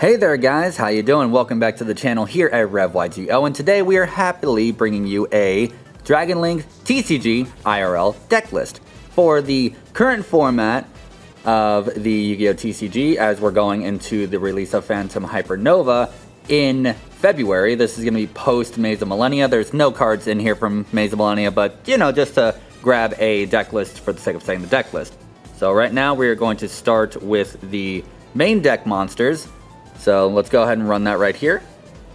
Hey there guys, how you doing? Welcome back to the channel here at Yugioh, and today we are happily bringing you a Dragon Link TCG IRL deck list for the current format of the Yu-Gi-Oh TCG as we're going into the release of Phantom Hypernova in February. This is going to be post Maze of Millennia. There's no cards in here from Maze of Millennia, but you know, just to grab a deck list for the sake of saying the deck list. So right now we are going to start with the main deck monsters. So let's go ahead and run that right here.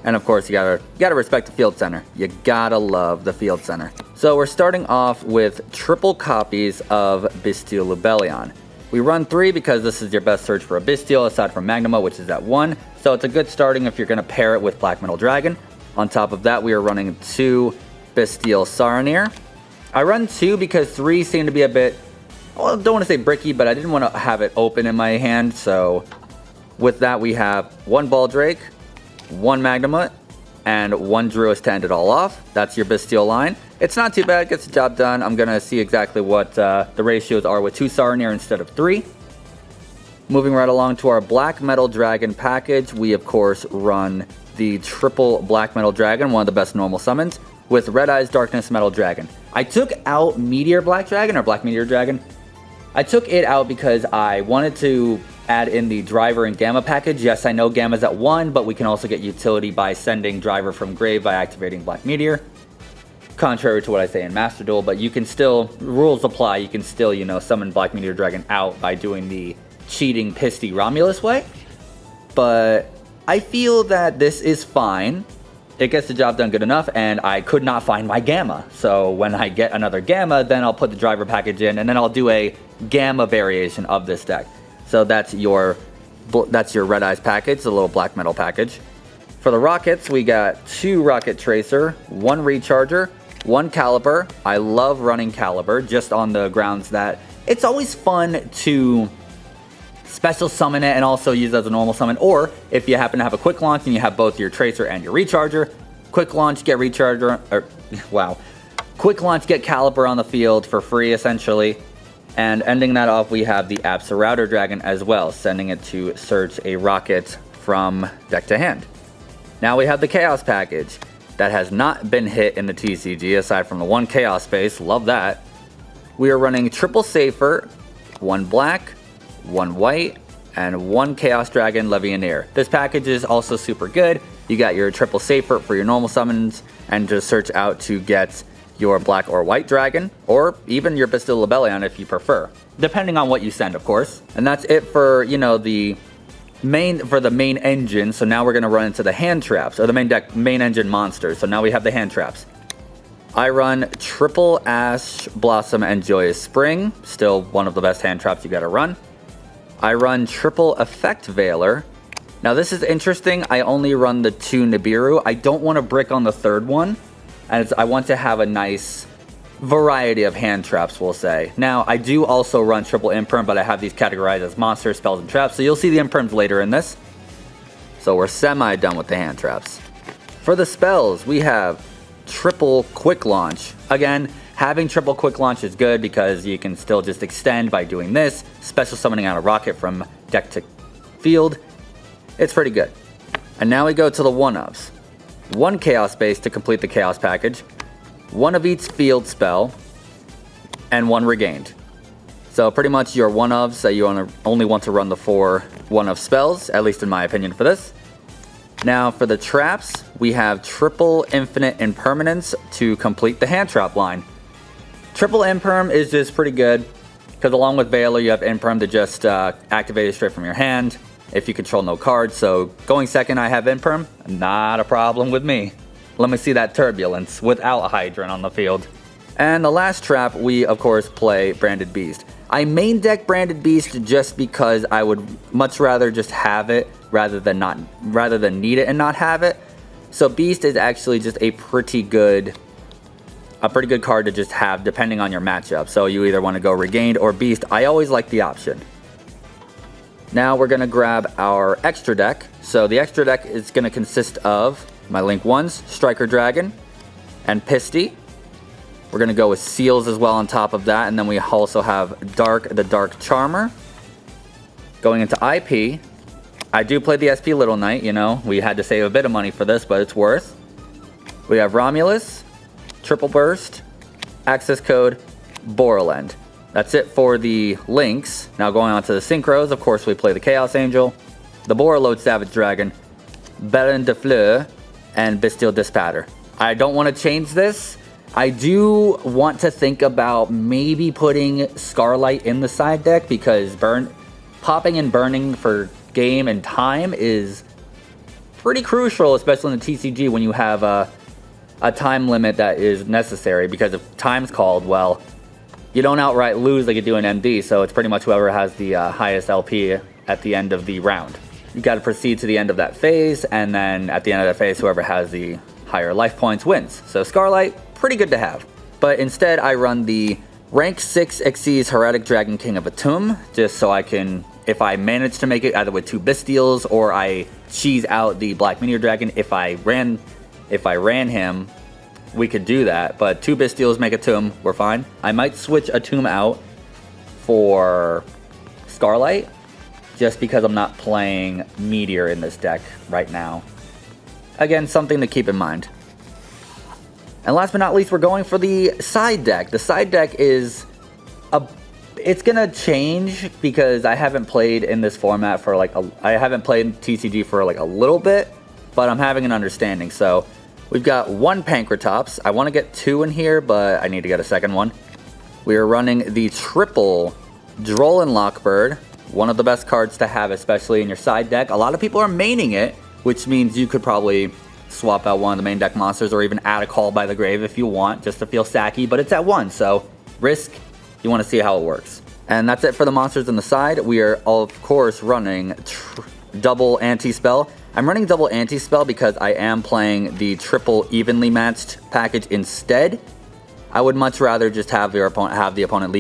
And of course, you gotta respect the field center. You gotta love the field center. So we're starting off with triple copies of Bystial Lubellion. We run 3 because this is your best search for a Bystial aside from Magnuma, which is at 1. So it's a good starting if you're gonna pair it with Black Metal Dragon. On top of that, we are running 2 Bystial Saronir. I run 2 because 3 seem to be a bit, well, I don't want to say bricky, but I didn't want to have it open in my hand, so with that, we have 1 Baldrake, 1 Magnuma, and 1 Druis to end it all off. That's your Bystial line. It's not too bad, gets the job done. I'm going to see exactly what the ratios are with 2 Saronir instead of 3. Moving right along to our Black Metal Dragon package, we of course run the triple Black Metal Dragon, one of the best normal summons, with Red Eyes Darkness Metal Dragon. I took out Meteor Black Dragon, or Black Meteor Dragon. I took it out because I wanted to add in the Driver and Gamma package. Yes, I know Gamma's at 1, but we can also get utility by sending Driver from grave by activating Black Meteor. Contrary to what I say in Master Duel, but you can still, rules apply, you can still, you know, summon Black Meteor Dragon out by doing the cheating Pisty Romulus way. But I feel that this is fine. It gets the job done good enough, and I could not find my Gamma. So when I get another Gamma, then I'll put the Driver package in, and then I'll do a Gamma variation of this deck. So that's your Red Eyes package, the little Black Metal package. For the Rockets, we got 2 Rocket Tracer, 1 Recharger, 1 Caliber. I love running Caliber just on the grounds that it's always fun to special summon it and also use it as a normal summon. Or if you happen to have a quick launch and you have both your Tracer and your Recharger, quick launch, get Recharger, or wow. Quick launch, get Caliber on the field for free essentially. And ending that off, we have the Absolouter Dragon as well, sending it to search a rocket from deck to hand. Now we have the Chaos package that has not been hit in the TCG aside from the 1 Chaos space. Love that. We are running triple Safer, 1 black, 1 white, and 1 Chaos Dragon Levianeer. This package is also super good. You got your triple Safer for your normal summons and just search out to get your black or white dragon, or even your Bystial Lubellion if you prefer, depending on what you send, of course. And that's it for, you know, the main engine. So now we're going to run into the hand traps, or the main engine monsters. So now we have the hand traps. I run triple Ash Blossom and Joyous Spring, still one of the best hand traps you got to run. I run triple Effect Veiler. Now this is interesting. I only run the 2 Nibiru. I don't want to brick on the 3rd one, as I want to have a nice variety of hand traps, we'll say. Now, I do also run triple Imperm, but I have these categorized as monsters, spells, and traps, so you'll see the Imperms later in this. So we're semi-done with the hand traps. For the spells, we have triple Quick Launch. Again, having triple Quick Launch is good because you can still just extend by doing this, special summoning out a rocket from deck to field. It's pretty good. And now we go to the one-ofs. 1 Chaos base to complete the Chaos package, 1 of each field spell, and 1 regained. So pretty much your one-ofs that you only want to run the 4 one-of spells, at least in my opinion for this. Now for the traps, we have triple Infinite Impermanence to complete the hand trap line. Triple Imperm is just pretty good, because along with Veiler you have Imperm to just activate it straight from your hand if you control no cards. So going second, I have Imperm, not a problem with me. Let me see that Turbulence without a Hydran on the field. And the last trap, we of course play Branded Beast. I main deck Branded Beast just because I would much rather just have it rather than need it and not have it. So Beast is actually just a pretty good card to just have depending on your matchup. So you either want to go Regained or Beast. I always like the option. Now we're going to grab our extra deck. So the extra deck is going to consist of my Link 1s, Striker Dragon, and Pisty. We're going to go with Seals as well on top of that. And then we also have the Dark Charmer. Going into IP, I do play the SP Little Knight, you know. We had to save a bit of money for this, but it's worth. We have Romulus, Triple Burst, Access Code, Borland. That's it for the links. Now going on to the synchros, of course we play the Chaos Angel, the Borreload Savage Dragon, Baron de Fleur, and Bestial Dispatter. I don't want to change this. I do want to think about maybe putting Scarlight in the side deck because popping and burning for game and time is pretty crucial, especially in the TCG when you have a time limit that is necessary, because if time's called, well, you don't outright lose like you do in MD, so it's pretty much whoever has the highest LP at the end of the round. You got to proceed to the end of that phase, and then at the end of that phase, whoever has the higher life points wins. So Scarlight, pretty good to have. But instead, I run the rank 6 Xyz Heretic Dragon King of Atum, just so I can, if I manage to make it either with 2 Bestials or I cheese out the Black Meteor Dragon, if I ran him, we could do that. But 2 Bestials make Atum, we're fine. I might switch Atum out for Scarlight, just because I'm not playing Meteor in this deck right now. Again, something to keep in mind. And last but not least, we're going for the side deck. The side deck is it's gonna change because I haven't played in this format for I haven't played TCG for like a little bit, but I'm having an understanding. So we've got 1 Pankratops. I want to get 2 in here, but I need to get a second one. We are running the triple Droll Lockbird, one of the best cards to have, especially in your side deck. A lot of people are maining it, which means you could probably swap out one of the main deck monsters or even add a Call by the Grave if you want, just to feel sacky, but it's at 1, so risk, you want to see how it works. And that's it for the monsters on the side. We are, of course, running double anti-spell. I'm running double anti-spell because I am playing the triple evenly matched package instead. I would much rather just have the opponent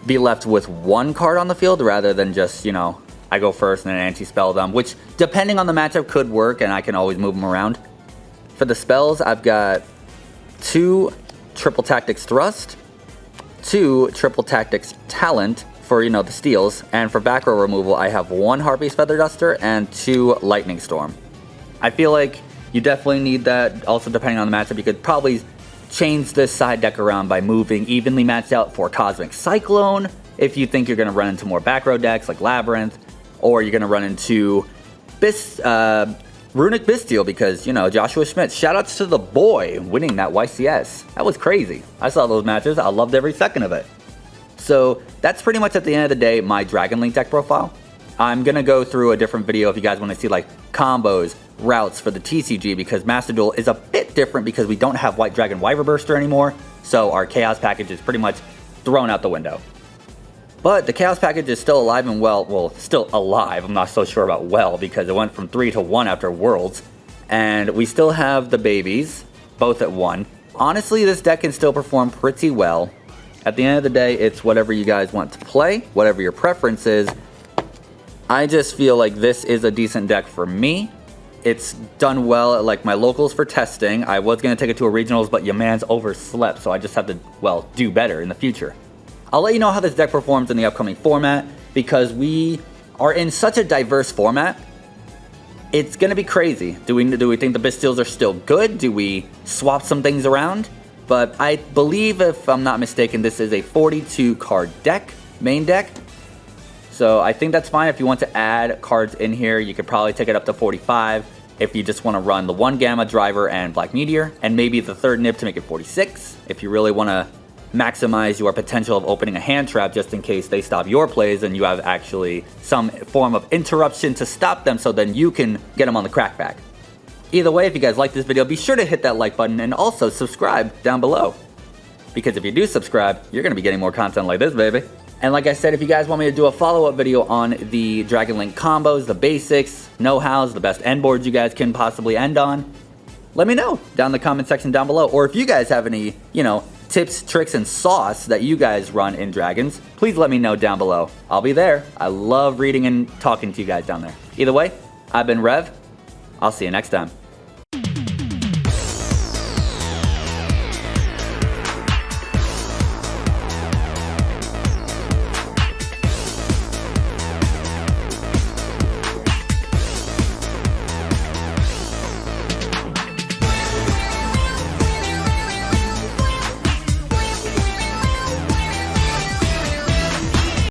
be left with 1 card on the field rather than just, you know, I go first and then anti-spell them, which depending on the matchup could work, and I can always move them around. For the spells, I've got 2 Triple Tactics Thrust, 2 Triple Tactics Talent for, you know, the steals, and for back row removal, I have 1 Harpy's Feather Duster and 2 Lightning Storm. I feel like you definitely need that. Also, depending on the matchup, you could probably change this side deck around by moving evenly matched out for Cosmic Cyclone if you think you're going to run into more back row decks like Labyrinth, or you're going to run into Runic Bestial because, you know, Joshua Schmidt, shoutouts to the boy winning that YCS. That was crazy. I saw those matches. I loved every second of it. So that's pretty much at the end of the day my Dragon Link deck profile. I'm going to go through a different video if you guys want to see like combos, routes for the TCG, because Master Duel is a bit different because we don't have White Dragon Wyver Burster anymore. So our Chaos package is pretty much thrown out the window. But the Chaos package is still alive and well, still alive. I'm not so sure about well because it went from 3 to 1 after Worlds. And we still have the babies, both at 1. Honestly, this deck can still perform pretty well. At the end of the day, it's whatever you guys want to play, whatever your preference is. I just feel like this is a decent deck for me. It's done well at like my locals for testing. I was going to take it to a regionals, but your man's overslept, so I just have to, well, do better in the future. I'll let you know how this deck performs in the upcoming format because we are in such a diverse format. It's going to be crazy. Do we think the Bestials are still good? Do we swap some things around? But I believe, if I'm not mistaken, this is a 42 card deck, main deck. So I think that's fine. If you want to add cards in here, you could probably take it up to 45 if you just want to run the 1 Gamma Driver and Black Meteor, and maybe the 3rd Nib to make it 46 if you really want to maximize your potential of opening a hand trap just in case they stop your plays and you have actually some form of interruption to stop them so then you can get them on the crackback. Either way, if you guys like this video, be sure to hit that like button and also subscribe down below. Because if you do subscribe, you're going to be getting more content like this, baby. And like I said, if you guys want me to do a follow-up video on the Dragon Link combos, the basics, know-hows, the best end boards you guys can possibly end on, let me know down in the comment section down below. Or if you guys have any, you know, tips, tricks, and sauce that you guys run in Dragons, please let me know down below. I'll be there. I love reading and talking to you guys down there. Either way, I've been Rev. I'll see you next time.